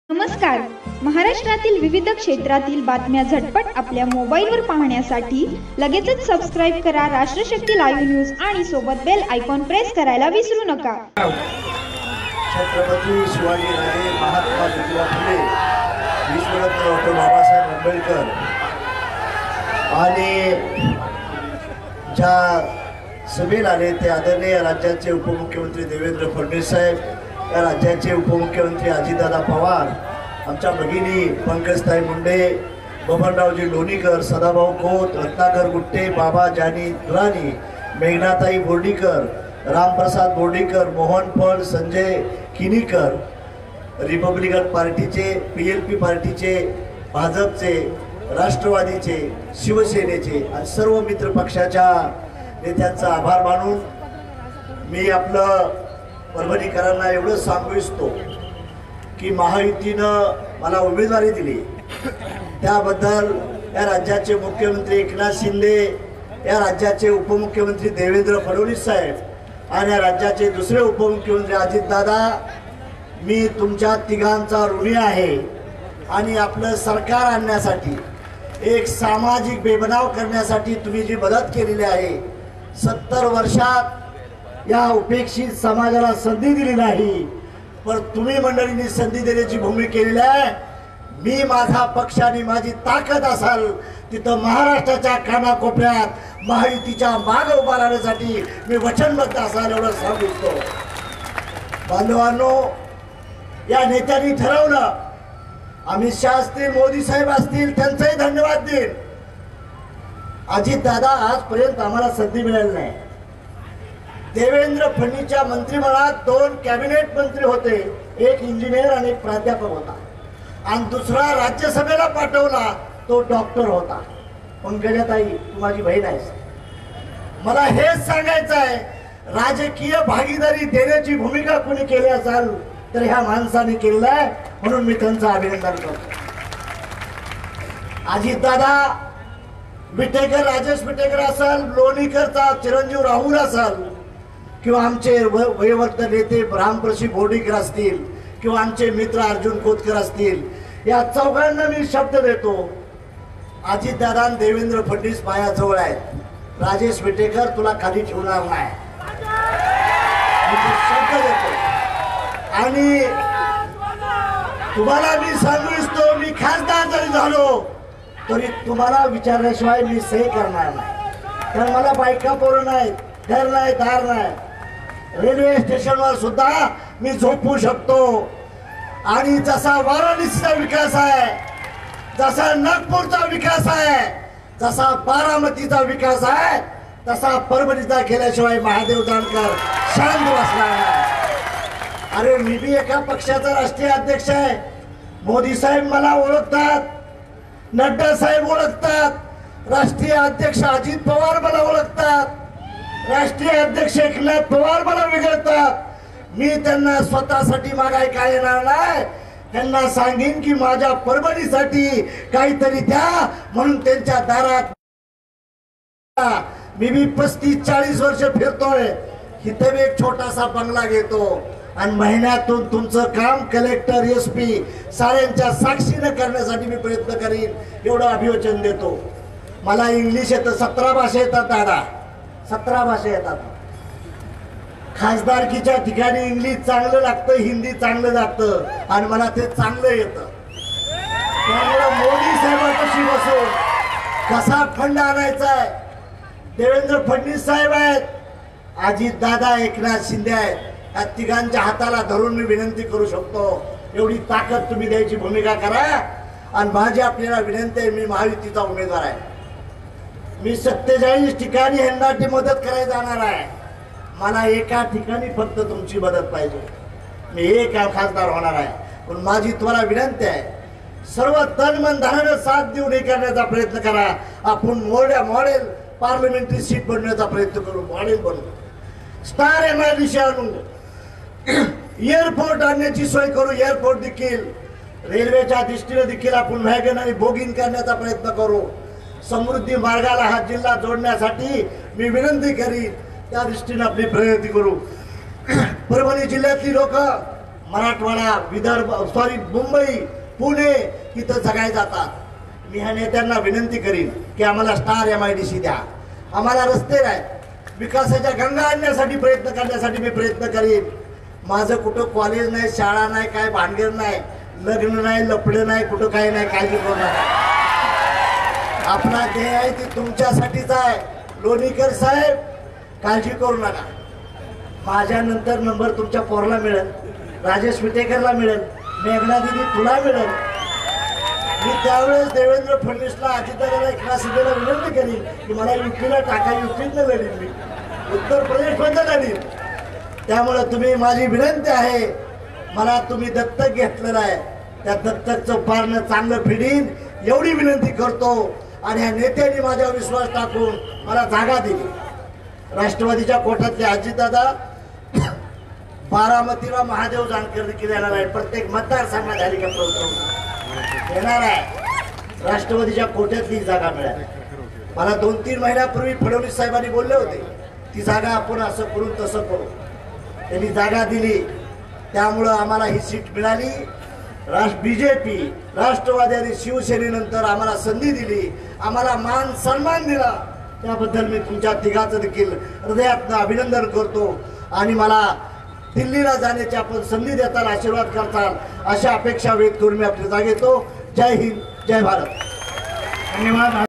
नमस्कार. महाराष्ट्रातील विविध क्षेत्रातील बातम्या झटपट आपल्या मोबाईलवर पाहण्यासाठी लगेचच सबस्क्राईब करा राष्ट्रशक्ती लाईव्ह न्यूज आणि सोबत बेल आयकॉन प्रेस करायला विसरू नका. छत्रपती शिवाजीराजे महात्मा ज्योतिबा फुले विश्वरत्न डॉक्टर बाबासाहेब आंबेडकर आणि ज्या सभेला आले ते आदरणीय राज्याचे उपमुख्यमंत्री देवेंद्र फडणवीस साहेब, या राज्याचे उपमुख्यमंत्री अजितदादा पवार, आमच्या भगिनी पंकजताई मुंडे, बबनरावजी लोणीकर, सदाभाऊ खोत, रत्नाकर गुट्टे, बाबा जानी दुरानी, मेघनाताई बोर्डीकर, रामप्रसाद बोर्डीकर, मोहन फड, संजय किनीकर, रिपब्लिकन पार्टीचे, PLP पार्टीचे, भाजपचे, राष्ट्रवादीचे, शिवसेनेचे आणि सर्व मित्र पक्षाच्या नेत्यांचा आभार मानून मी आपलं परभणीकरांना एवढं सांगू इच्छितो की महायुतीनं मला उमेदवारी दिली, त्याबद्दल या राज्याचे मुख्यमंत्री एकनाथ शिंदे, या राज्याचे उपमुख्यमंत्री देवेंद्र फडणवीस साहेब आणि या राज्याचे दुसरे उपमुख्यमंत्री अजितदादा, मी तुमच्या तिघांचा ऋणी आहे. आणि आपलं सरकार आणण्यासाठी, एक सामाजिक बेबनाव करण्यासाठी तुम्ही जी मदत केलेली आहे, 70 वर्षात या उपेक्षित समाजाला संधी दिली नाही, पण तुम्ही मंडळींनी संधी देण्याची भूमिका केलेली आहे. मी माझा पक्ष आणि माझी ताकद असाल तिथं महाराष्ट्राच्या कानाकोपऱ्यात महायुतीच्या मागे उभा राहण्यासाठी मी वचनबद्ध असाल एवढं सांगू इच्छितो. बांधवांनो, या नेत्यांनी ठरवलं, अमित शहा असतील, मोदी साहेब असतील, त्यांचाही धन्यवाद देईन. अजितदादा आजपर्यंत आम्हाला संधी मिळाली नाही. देवेंद्र फडणवीसच्या मंत्रिमंडळात 2 कॅबिनेट मंत्री होते, एक इंजिनियर आणि एक प्राध्यापक होता, आणि दुसरा राज्यसभेला पाठवला तो डॉक्टर होता. पंकजाताई, तू माझी बहीण आहेस, मला हेच सांगायचं आहे, राजकीय भागीदारी देण्याची भूमिका कोणी केली असाल तर ह्या माणसाने केलेलं आहे, म्हणून मी त्यांचं अभिनंदन करतो. अजितदादा, विटेकर, राजेश विटेकर असाल, लोणीकरचा चिरंजीव राहुल असाल, किंवा आमचे वयोवृद्ध नेते रामप्रसाद बोर्डीकर असतील, किंवा आमचे मित्र अर्जुन खोतकर असतील, या चौघांना मी शब्द देतो, अजितदादा आणि देवेंद्र फडणवीस माझ्याजवळ आहेत. राजेश विटेकर, तुला खाली ठेवणार नाही, मी शब्द देतो. आणि तुम्हाला मी सांगू इच्छितो, मी खासदार जरी झालो तरी तुम्हाला विचारल्याशिवाय मी सही करणार नाही, कारण मला बायका पोरं नाहीत, घर नाही, दार नाही. रेल्वे स्टेशनवर सुद्धा मी झोपू शकतो. आणि जसा वाराणसीचा विकास आहे, जसा नागपूरचा विकास आहे, जसा बारामतीचा विकास आहे, तसा परभणीचा केल्याशिवाय महादेव जानकर शांत बसणार नाही. अरे, मी बी एका पक्षाचा राष्ट्रीय अध्यक्ष आहे. मोदी साहेब मला ओळखतात, नड्डा साहेब ओळखतात, राष्ट्रीय अध्यक्ष अजित पवार मला ओळखतात, राष्ट्रीय अध्यक्ष एकनाथ पवार मला विचारतात. मी त्यांना स्वतःसाठी मागाय काय येणार नाही, त्यांना सांगेन की माझ्या परभणीसाठी काहीतरी द्या, म्हणून त्यांच्या दारात मी 35-40 वर्ष फिरतोय. इथे एक छोटासा बंगला घेतो आणि महिन्यातून तुमचं काम कलेक्टर, SP साऱ्यांच्या साक्षीनं करण्यासाठी मी प्रयत्न करीन, एवढं अभिवचन देतो. मला इंग्लिश येतं, 17 भाषा येतात दादा, 17 भाषा येतात. खासदारकीच्या ठिकाणी इंग्लिश चांगलं लागतं, हिंदी चांगलं लागतं, आणि मला ते चांगलं येतं. त्यामुळे मोदी साहेबांपाशी बसून कसा फंड आणायचा आहे, देवेंद्र फडणवीस साहेब आहेत, अजितदादा, एकनाथ शिंदे आहेत, या तिघांच्या हाताला धरून मी विनंती करू शकतो, एवढी ताकद तुम्ही द्यायची भूमिका करा. आणि माझी आपल्याला विनंती आहे, मी महायुतीचा उमेदवार आहे, मी 47 ठिकाणी ह्यांना मदत करायला जाणार आहे. मला एका ठिकाणी फक्त तुमची मदत पाहिजे, मी एक खासदार होणार आहे. पण माझी तुम्हाला विनंती आहे, सर्व तन मन धनानं साथ देऊन हे करण्याचा प्रयत्न करा. आपण मॉडेल पार्लमेंटरी सीट बनवण्याचा प्रयत्न करू, मॉडेल बनवू, स्टार MIDC आणू, एअरपोर्ट आणण्याची सोय करू, एअरपोर्ट देखील, रेल्वेच्या दृष्टीने देखील आपण वॅगन आणि बोगिंग करण्याचा प्रयत्न करू. समृद्धी मार्गाला हा जिल्हा जोडण्यासाठी मी विनंती करीन, त्या दृष्टीने आपली प्रगती करू. परभणी जिल्ह्यातली लोक मराठवाडा, विदर्भ, मुंबई, पुणे इथं सगळे जातात. मी ह्या नेत्यांना विनंती करीन की आम्हाला स्टार MIDC द्या, आम्हाला रस्ते नाही, विकासाच्या गंगा आणण्यासाठी प्रयत्न करण्यासाठी मी प्रयत्न करीन. माझं कुठं कॉलेज नाही, शाळा नाही, काय भानगड नाही, लग्न नाही, लफडं नाही, कुठं काही नाही, काळजी करू नका. आपला ध्येय आहे ते तुमच्यासाठीच आहे. लोणीकर साहेब काळजी करू नका. माझ्यानंतर नंबर तुमच्या पोरला मिळेल, राजेश विटेकरला मिळेल, मेघना दिदी तुला मिळेल. मी त्यावेळेस देवेंद्र फडणवीसला, अजितदादाला, एकनाथ शिंदेला विनंती करीन की मला युपीला टाका, युपीतनं लढीन मी, उत्तर प्रदेशमधनं लढीन. त्यामुळे तुम्ही, माझी विनंती आहे, मला तुम्ही दत्तक घेतलेलं आहे, त्या दत्तकचं पारणं चांगलं फिडीन एवढी विनंती करतो. आणि ह्या नेत्यांनी माझ्यावर विश्वास टाकून मला जागा दिली. राष्ट्रवादीच्या कोट्यातले अजितदादा बारामतीला महादेव जानकर देखील येणार आहे. प्रत्येक मतदारसंघात हेलिकॉप्टर येणार आहे. राष्ट्रवादीच्या कोट्यातली जागा मिळाली. मला 2-3 महिन्यापूर्वी फडणवीस साहेबांनी बोलले होते ती जागा आपण असं करून तसं करू. त्यांनी जागा दिली, त्यामुळं आम्हाला ही सीट मिळाली. BJP, राष्ट्रवादी आणि शिवसेनेनंतर आम्हाला संधी दिली, आम्हाला मान सन्मान दिला. त्याबद्दल मी तुमच्या तिघाचं देखील हृदयातनं अभिनंदन करतो. आणि मला दिल्लीला जाण्याची आपण संधी देताल, आशीर्वाद करताल, अशा अपेक्षा व्यक्त करून मी आपली जागा घेतो. जय हिंद, जय भारत. धन्यवाद.